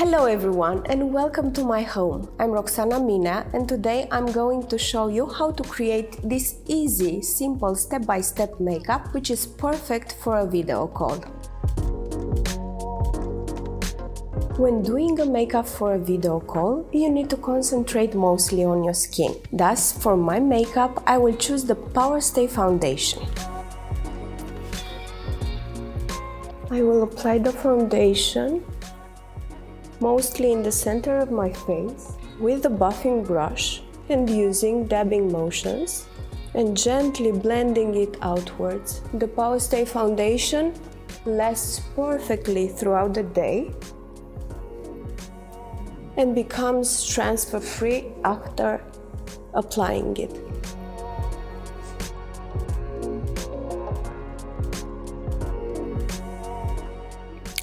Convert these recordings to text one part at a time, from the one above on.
Hello everyone and welcome to my home. I'm Roxana Minea and today I'm going to show you how to create this easy, simple step-by-step makeup which is perfect for a video call. When doing a makeup for a video call, you need to concentrate mostly on your skin. Thus, for my makeup, I will choose the Power Stay foundation. I will apply the foundation mostly in the center of my face with the buffing brush and using dabbing motions and gently blending it outwards. The Power Stay foundation lasts perfectly throughout the day and becomes transfer-free after applying it.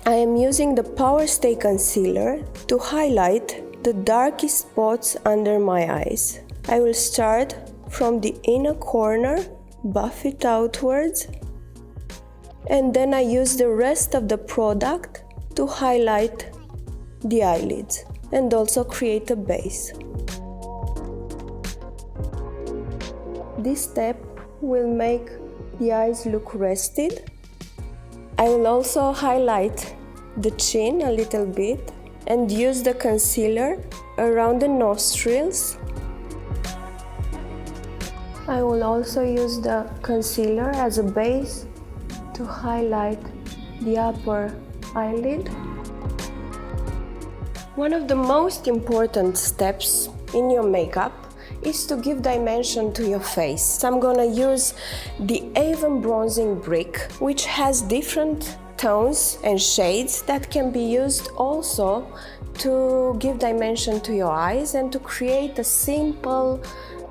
I am using the Power Stay concealer to highlight the darkest spots under my eyes. I will start from the inner corner, buff it outwards, and then I use the rest of the product to highlight the eyelids and also create a base. This step will make the eyes look rested. I will also highlight the chin a little bit and use the concealer around the nostrils. I will also use the concealer as a base to highlight the upper eyelid. One of the most important steps in your makeup is to give dimension to your face. So I'm gonna use the Avon bronzing brick, which has different tones and shades that can be used also to give dimension to your eyes and to create a simple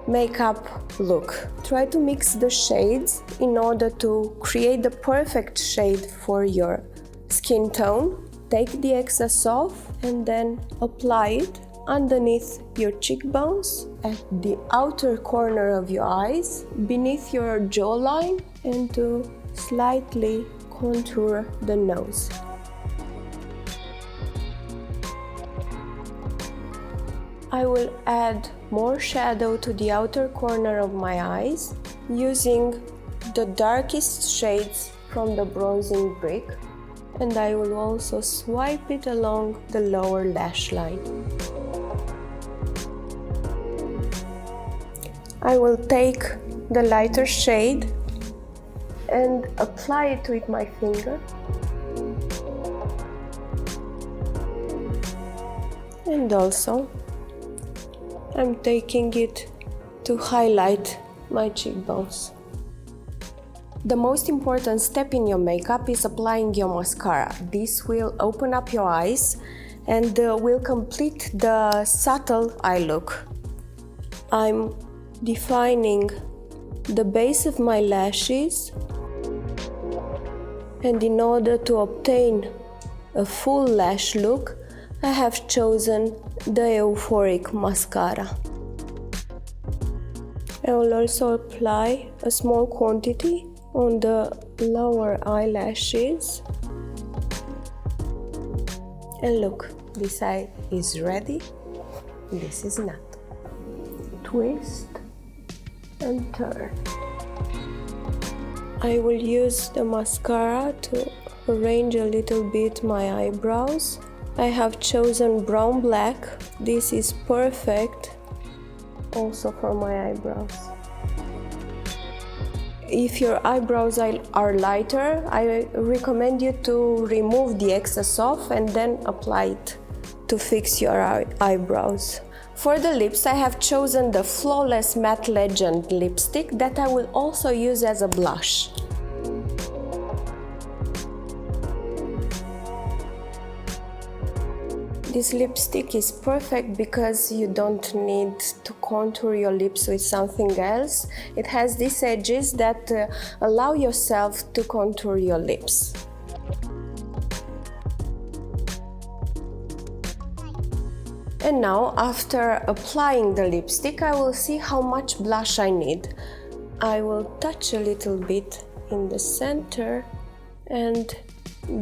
makeup look. Try to mix the shades in order to create the perfect shade for your skin tone. Take the excess off and then apply it underneath your cheekbones, at the outer corner of your eyes, beneath your jawline, and to slightly contour the nose. I will add more shadow to the outer corner of my eyes using the darkest shades from the bronzing brick, and I will also swipe it along the lower lash line. I will take the lighter shade and apply it with my finger. And also, I'm taking it to highlight my cheekbones. The most important step in your makeup is applying your mascara. This will open up your eyes and will complete the subtle eye look. I'm defining the base of my lashes, and in order to obtain a full lash look, I have chosen the Euphoric mascara. I will also apply a small quantity on the lower eyelashes. And look, this eye is ready, this is not. Twist and turn. I will use the mascara to arrange a little bit my eyebrows. I have chosen brown black. This is perfect also for my eyebrows. If your eyebrows are lighter, I recommend you to remove the excess off and then apply it to fix your eyebrows. For the lips, I have chosen the Flawless Matte Legend lipstick that I will also use as a blush. This lipstick is perfect because you don't need to contour your lips with something else. It has these edges that allow yourself to contour your lips. And now, after applying the lipstick, I will see how much blush I need. I will touch a little bit in the center and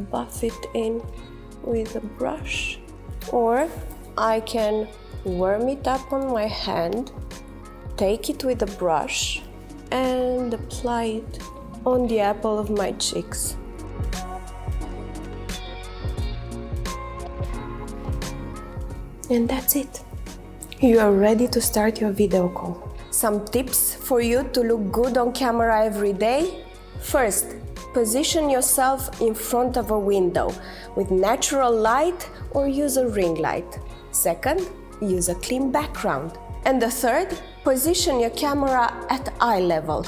buff it in with a brush Or I can warm it up on my hand, take it with a brush and apply it on the apple of my cheeks. And that's it. You are ready to start your video call. Some tips for you to look good on camera every day. First, position yourself in front of a window with natural light or use a ring light. Second, use a clean background. And the third, position your camera at eye level.